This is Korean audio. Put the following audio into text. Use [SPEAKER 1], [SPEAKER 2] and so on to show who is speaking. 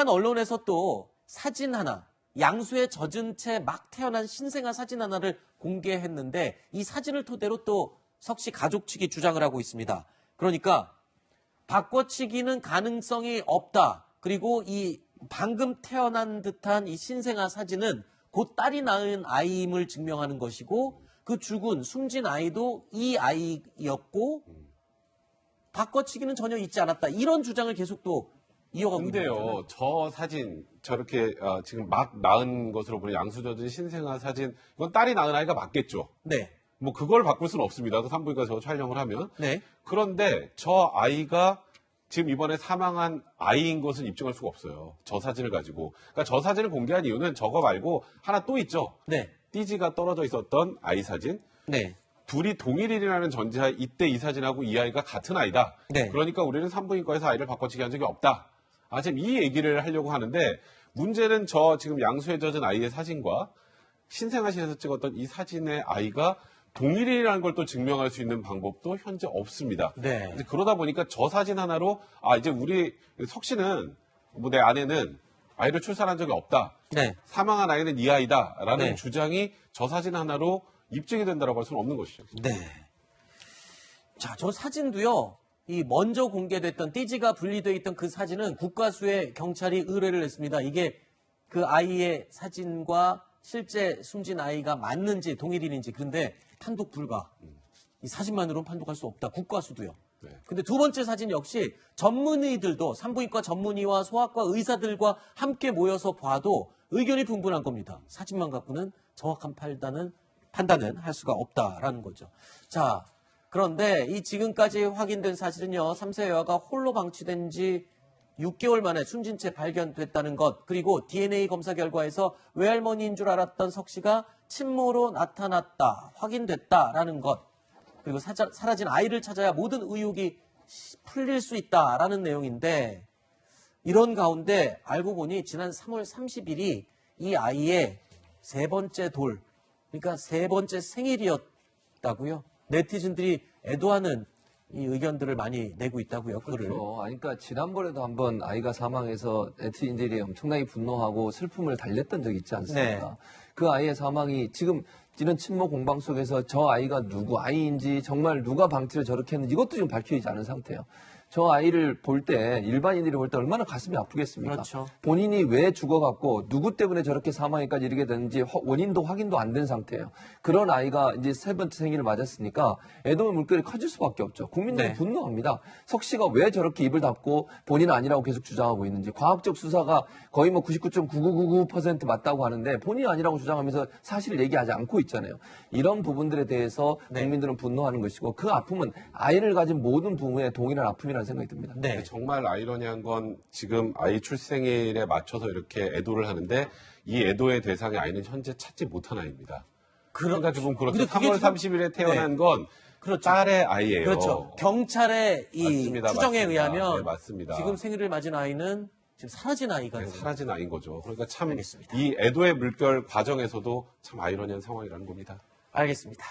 [SPEAKER 1] 한 언론에서 또 사진 하나, 양수에 젖은 채 막 태어난 신생아 사진 하나를 공개했는데 이 사진을 토대로 또 석 씨 가족 측이 주장을 하고 있습니다. 그러니까 바꿔치기는 가능성이 없다. 그리고 이 방금 태어난 듯한 이 신생아 사진은 곧 딸이 낳은 아이임을 증명하는 것이고 그 죽은 숨진 아이도 이 아이였고 바꿔치기는 전혀 있지 않았다. 이런 주장을 계속 또 이어가고 있는 거죠.
[SPEAKER 2] 근데요, 저 사진 저렇게 지금 막 낳은 것으로 보는 양수젖은 신생아 사진 이건 딸이 낳은 아이가 맞겠죠.
[SPEAKER 1] 네.
[SPEAKER 2] 뭐 그걸 바꿀 수는 없습니다. 그 산부인과 저 촬영을 하면.
[SPEAKER 1] 네.
[SPEAKER 2] 그런데 저 아이가 지금 이번에 사망한 아이인 것을 입증할 수가 없어요. 저 사진을 가지고. 그러니까 저 사진을 공개한 이유는 저거 말고 하나 또 있죠.
[SPEAKER 1] 네.
[SPEAKER 2] 띠지가 떨어져 있었던 아이 사진.
[SPEAKER 1] 네. 둘이
[SPEAKER 2] 동일인이라는 전제하에 이때 이 사진하고 이 아이가 같은 아이다.
[SPEAKER 1] 네.
[SPEAKER 2] 그러니까 우리는 산부인과에서 아이를 바꿔치기 한 적이 없다. 지금 이 얘기를 하려고 하는데 문제는 저 지금 양수에 젖은 아이의 사진과 신생아실에서 찍었던 이 사진의 아이가 동일이라는 걸 또 증명할 수 있는 방법도 현재 없습니다.
[SPEAKER 1] 네.
[SPEAKER 2] 그러다 보니까 저 사진 하나로 이제 우리 석 씨는 뭐 내 아내는 아이를 출산한 적이 없다.
[SPEAKER 1] 네.
[SPEAKER 2] 사망한 아이는 이 아이다라는
[SPEAKER 1] 네.
[SPEAKER 2] 주장이 저 사진 하나로 입증이 된다라고 할 수는 없는 것이죠.
[SPEAKER 1] 네. 자, 저 사진도요. 이 먼저 공개됐던 띠지가 분리되어 있던 그 사진은 국가수에 경찰이 의뢰를 했습니다. 이게 그 아이의 사진과 실제 숨진 아이가 맞는지 동일인인지. 그런데 판독 불가. 이 사진만으로는 판독할 수 없다. 국가수도요.
[SPEAKER 2] 네.
[SPEAKER 1] 근데 두 번째 사진 역시 전문의들도 산부인과 전문의와 소아과 의사들과 함께 모여서 봐도 의견이 분분한 겁니다. 사진만 갖고는 정확한 판단은 할 수가 없다라는 거죠. 자, 그런데 이 지금까지 확인된 사실은요. 3세 여아가 홀로 방치된 지 6개월 만에 숨진 채 발견됐다는 것, 그리고 DNA 검사 결과에서 외할머니인 줄 알았던 석 씨가 친모로 나타났다, 확인됐다라는 것, 그리고 사라진 아이를 찾아야 모든 의혹이 풀릴 수 있다라는 내용인데 이런 가운데 알고 보니 지난 3월 30일이 이 아이의 세 번째 돌, 그러니까 세 번째 생일이었다고요. 네티즌들이 애도하는 이 의견들을 많이 내고 있다고요.
[SPEAKER 3] 그렇죠. 그러니까 지난번에도 한번 아이가 사망해서 네티즌들이 엄청나게 분노하고 슬픔을 달랬던 적이 있지 않습니까?
[SPEAKER 1] 네.
[SPEAKER 3] 그 아이의 사망이 지금 이런 친모 공방 속에서 저 아이가 누구 아이인지 정말 누가 방치를 저렇게 했는지 이것도 지금 밝혀지지 않은 상태예요. 저 아이를 볼 때 일반인들이 볼 때 얼마나 가슴이 아프겠습니까?
[SPEAKER 1] 그렇죠.
[SPEAKER 3] 본인이 왜 죽어갖고 누구 때문에 저렇게 사망에까지 이르게 됐는지 원인도 확인도 안 된 상태예요. 그런 아이가 이제 세 번째 생일을 맞았으니까 애도의 물결이 커질 수밖에 없죠. 국민들이
[SPEAKER 1] 네.
[SPEAKER 3] 분노합니다. 석 씨가 왜 저렇게 입을 닫고 본인은 아니라고 계속 주장하고 있는지. 과학적 수사가 거의 뭐 99.9999% 맞다고 하는데 본인이 아니라고 주장하면서 사실을 얘기하지 않고 있잖아요. 이런 부분들에 대해서
[SPEAKER 1] 네.
[SPEAKER 3] 국민들은 분노하는 것이고 그 아픔은 아이를 가진 모든 부모의 동일한 아픔이라는 생각이 듭니다.
[SPEAKER 1] 네.
[SPEAKER 2] 정말 아이러니한 건 지금 아이 출생일에 맞춰서 이렇게 애도를 하는데 이 애도의 대상의 아이는 현재 찾지 못한 아이입니다. 생각해보면 그렇죠.
[SPEAKER 1] 근데 그게
[SPEAKER 2] 3월
[SPEAKER 1] 지금-
[SPEAKER 2] 30일에 태어난
[SPEAKER 1] 네.
[SPEAKER 2] 건
[SPEAKER 1] 그렇죠.
[SPEAKER 2] 딸의 아이예요.
[SPEAKER 1] 그렇죠. 경찰의 이
[SPEAKER 2] 맞습니다.
[SPEAKER 1] 추정에
[SPEAKER 2] 맞습니다.
[SPEAKER 1] 의하면
[SPEAKER 2] 네, 맞습니다.
[SPEAKER 1] 지금 생일을 맞은 아이는 지금 사라진 아이가
[SPEAKER 2] 네,
[SPEAKER 1] 되는
[SPEAKER 2] 사라진 아이인 거죠. 그러니까 참
[SPEAKER 1] 알겠습니다.
[SPEAKER 2] 이 애도의 물결 과정에서도 참 아이러니한 상황이라는 겁니다.
[SPEAKER 1] 알겠습니다.